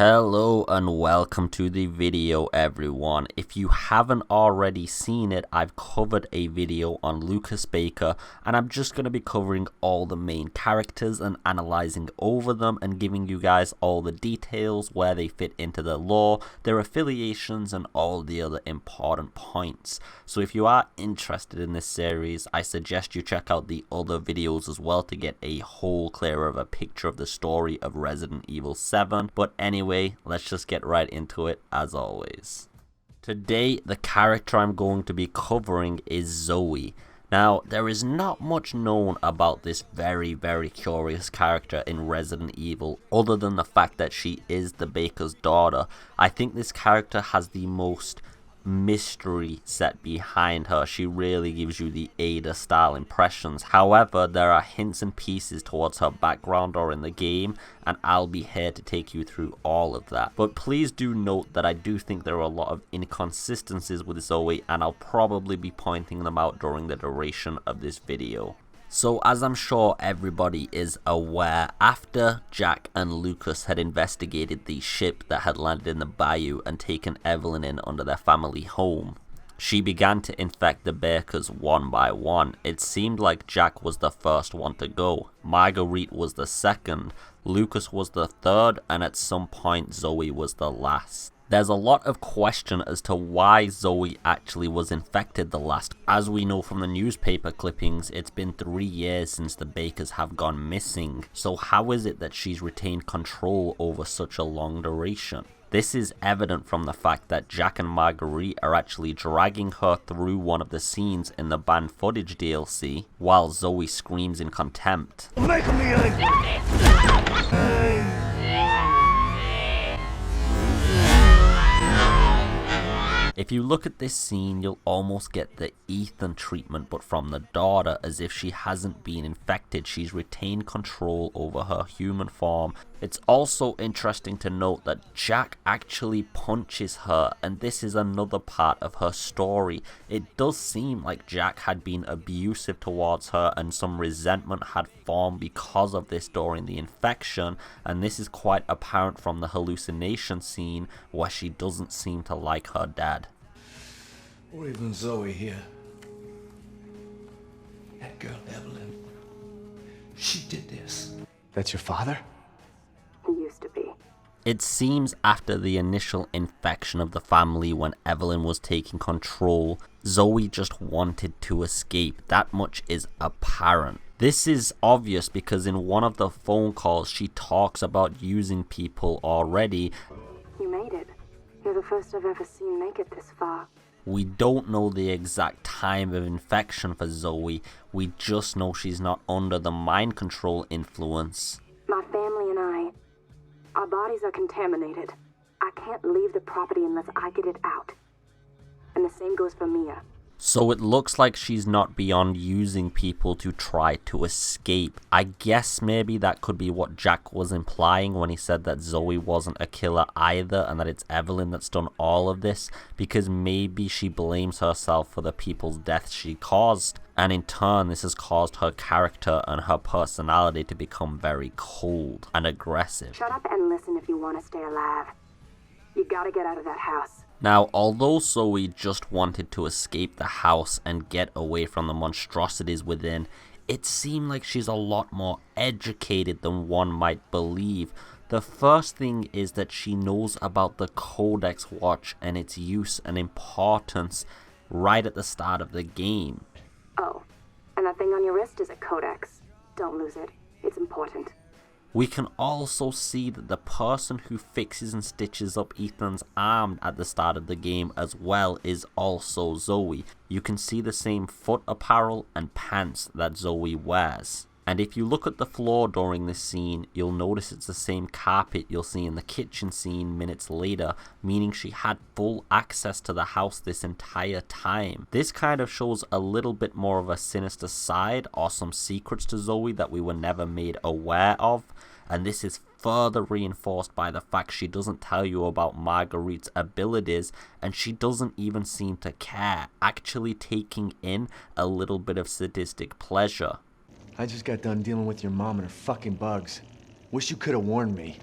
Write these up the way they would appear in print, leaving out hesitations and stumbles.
Hello and welcome to the video everyone. If you haven't already seen it, I've covered a video on Lucas Baker and I'm just going to be covering all the main characters and analyzing over them and giving you guys all the details, where they fit into the lore, their affiliations and all the other important points. So if you are interested in this series, I suggest you check out the other videos as well to get a whole clearer of a picture of the story of Resident Evil 7. But anyway, let's just get right into it as always. Today, the character I'm going to be covering is Zoe. Now, there is not much known about this very curious character in Resident Evil, other than the fact that she is the baker's daughter. I think this character has the most mystery set behind her. She really gives you the Ada style impressions. However, there are hints and pieces towards her background or in the game, and I'll be here to take you through all of that. But please do note that I do think there are a lot of inconsistencies with Zoe, and I'll probably be pointing them out during the duration of this video. So as I'm sure everybody is aware, after Jack and Lucas had investigated the ship that had landed in the bayou and taken Evelyn in under their family home, she began to infect the Bakers one by one. It seemed like Jack was the first one to go, Marguerite was the second, Lucas was the third, and at some point Zoe was the last. There's a lot of question as to why Zoe actually was infected the last. As we know from the newspaper clippings, it's been 3 years since the Bakers have gone missing. So how is it that she's retained control over such a long duration? This is evident from the fact that Jack and Marguerite are actually dragging her through one of the scenes in the banned footage DLC, while Zoe screams in contempt. Make me angry! If you look at this scene, you'll almost get the Ethan treatment, but from the daughter, as if she hasn't been infected. She's retained control over her human form. It's also interesting to note that Jack actually punches her, and this is another part of her story. It does seem like Jack had been abusive towards her and some resentment had formed because of this during the infection, and this is quite apparent from the hallucination scene where she doesn't seem to like her dad. Or even Zoe here. That girl, Evelyn. She did this. That's your father? He used to be. It seems after the initial infection of the family, when Evelyn was taking control, Zoe just wanted to escape. That much is apparent. This is obvious because in one of the phone calls she talks about using people already. You made it. You're the first I've ever seen make it this far. We don't know the exact time of infection for Zoe. We just know she's not under the mind control influence. My family and I, our bodies are contaminated. I can't leave the property unless I get it out. And the same goes for Mia. So it looks like she's not beyond using people to try to escape. I guess maybe that could be what Jack was implying when he said that Zoe wasn't a killer either and that it's Evelyn that's done all of this, because maybe she blames herself for the people's deaths she caused. And in turn, this has caused her character and her personality to become very cold and aggressive. Shut up and listen if you want to stay alive. You gotta get out of that house. Now, although Zoe just wanted to escape the house and get away from the monstrosities within, it seemed like she's a lot more educated than one might believe. The first thing is that she knows about the Codex watch and its use and importance right at the start of the game. Oh, and that thing on your wrist is a codex. Don't lose it. It's important. We can also see that the person who fixes and stitches up Ethan's arm at the start of the game as well is also Zoe. You can see the same foot apparel and pants that Zoe wears. And if you look at the floor during this scene, you'll notice it's the same carpet you'll see in the kitchen scene minutes later, meaning she had full access to the house this entire time. This kind of shows a little bit more of a sinister side or some secrets to Zoe that we were never made aware of, and this is further reinforced by the fact she doesn't tell you about Marguerite's abilities, and she doesn't even seem to care, actually taking in a little bit of sadistic pleasure. I just got done dealing with your mom and her fucking bugs. Wish you could have warned me.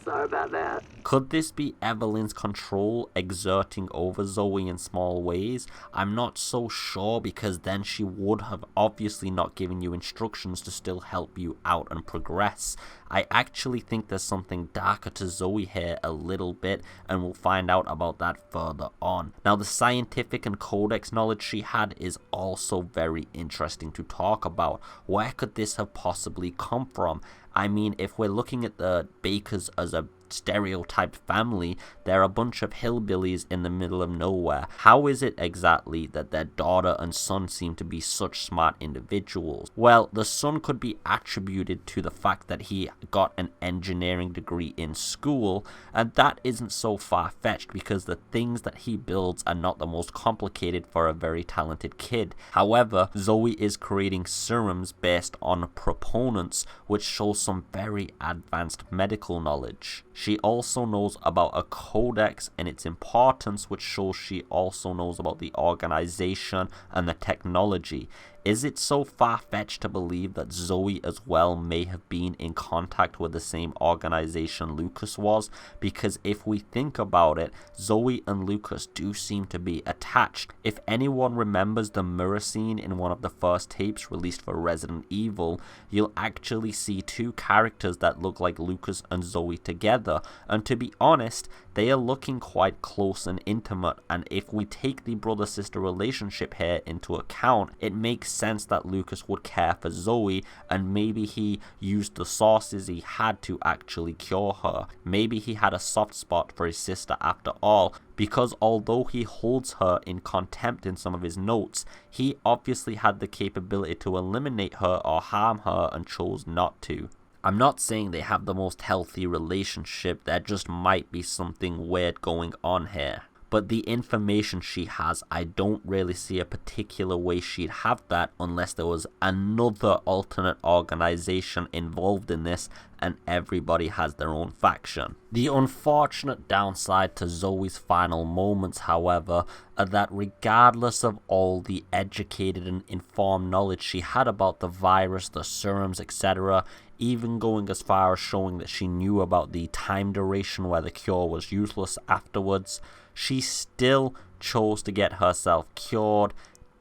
So sorry about that. Could this be Evelynn's control exerting over Zoe in small ways? I'm not so sure, because then she would have obviously not given you instructions to still help you out and progress. I actually think there's something darker to Zoe here a little bit, and we'll find out about that further on. Now, the scientific and codex knowledge she had is also very interesting to talk about. Where could this have possibly come from? I mean, if we're looking at the Bakers as a stereotyped family, they're a bunch of hillbillies in the middle of nowhere. How is it exactly that their daughter and son seem to be such smart individuals? Well, the son could be attributed to the fact that he got an engineering degree in school, and that isn't so far-fetched because the things that he builds are not the most complicated for a very talented kid. However, Zoe is creating serums based on proponents, which shows some very advanced medical knowledge. She also knows about a codex and its importance, which shows she also knows about the organization and the technology. Is it so far-fetched to believe that Zoe as well may have been in contact with the same organization Lucas was? Because if we think about it, Zoe and Lucas do seem to be attached. If anyone remembers the mirror scene in one of the first tapes released for Resident Evil, you'll actually see two characters that look like Lucas and Zoe together, and to be honest, they are looking quite close and intimate, and if we take the brother-sister relationship here into account, it makes sense that Lucas would care for Zoe, and maybe he used the sources he had to actually cure her. Maybe he had a soft spot for his sister after all, because although he holds her in contempt in some of his notes, he obviously had the capability to eliminate her or harm her and chose not to. I'm not saying they have the most healthy relationship, there just might be something weird going on here. But the information she has, I don't really see a particular way she'd have that unless there was another alternate organization involved in this and everybody has their own faction. The unfortunate downside to Zoe's final moments, however, are that regardless of all the educated and informed knowledge she had about the virus, the serums, etc., even going as far as showing that she knew about the time duration where the cure was useless afterwards, she still chose to get herself cured,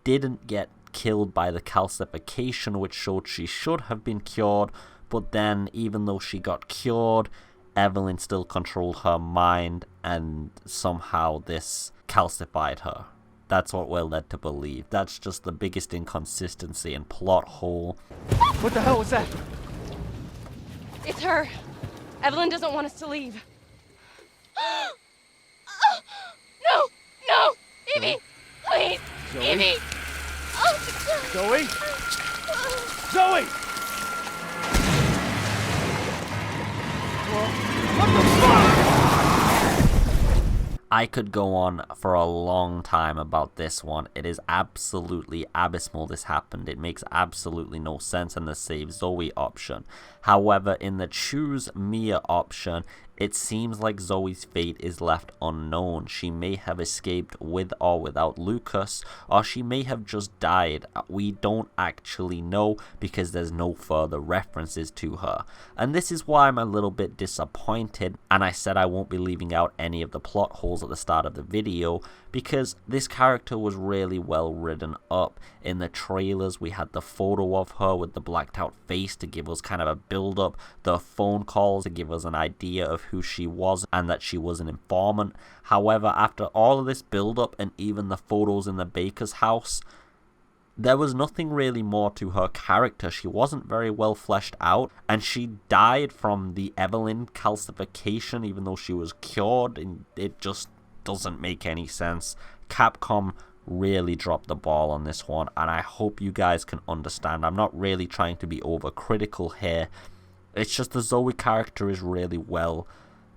didn't get killed by the calcification, which showed she should have been cured, but then even though she got cured, Evelyn still controlled her mind and somehow this calcified her. That's what we're led to believe. That's just the biggest inconsistency and plot hole. What the hell was that? It's her. Evelyn doesn't want us to leave. No! No! Evie! Please! Zoe? Evie! Zoe? Zoe! What the fuck? I could go on for a long time about this one. It is absolutely abysmal this happened. It makes absolutely no sense in the save Zoe option. However, in the choose Mia option, it seems like Zoe's fate is left unknown. She may have escaped with or without Lucas, or she may have just died. We don't actually know because there's no further references to her. And this is why I'm a little bit disappointed, and I said I won't be leaving out any of the plot holes at the start of the video, because this character was really well written up. In the trailers, we had the photo of her with the blacked out face to give us kind of a build up, the phone calls to give us an idea of who she was and that she was an informant. However, after all of this build up and even the photos in the baker's house, there was nothing really more to her character. She wasn't very well fleshed out, and she died from the Evelyn calcification even though she was cured, and it just doesn't make any sense. Capcom really dropped the ball on this one, and I hope you guys can understand. I'm not really trying to be overcritical here. It's just the Zoe character is really well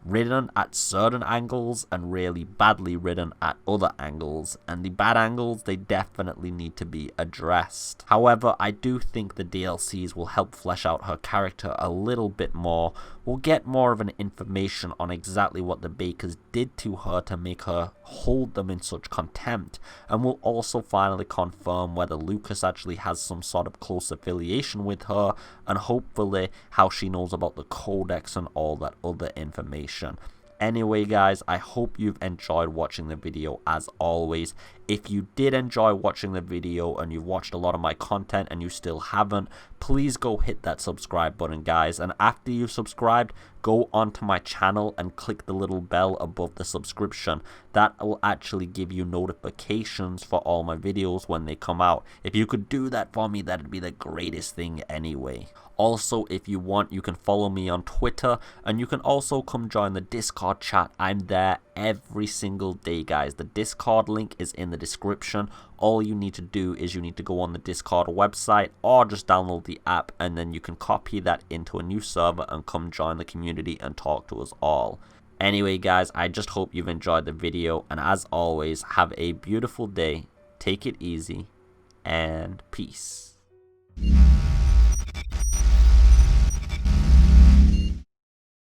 written at certain angles and really badly written at other angles, and the bad angles, they definitely need to be addressed. However, I do think the DLCs will help flesh out her character a little bit more. We'll get more of an information on exactly what the Bakers did to her to make her hold them in such contempt, and we'll also finally confirm whether Lucas actually has some sort of close affiliation with her, and hopefully how she knows about the Codex and all that other information. Anyway guys, I hope you've enjoyed watching the video as always. If you did enjoy watching the video and you've watched a lot of my content and you still haven't, please go hit that subscribe button guys, and after you've subscribed, go onto my channel and click the little bell above the subscription. That will actually give you notifications for all my videos when they come out. If you could do that for me, that'd be the greatest thing anyway. Also, if you want, you can follow me on Twitter, and you can also come join the Discord chat. I'm there every single day guys. The Discord link is in the description. All you need to do is you need to go on the Discord website or just download the app, and then you can copy that into a new server and come join the community and talk to us all. Anyway guys, I just hope you've enjoyed the video, and as always, have a beautiful day, take it easy, and peace.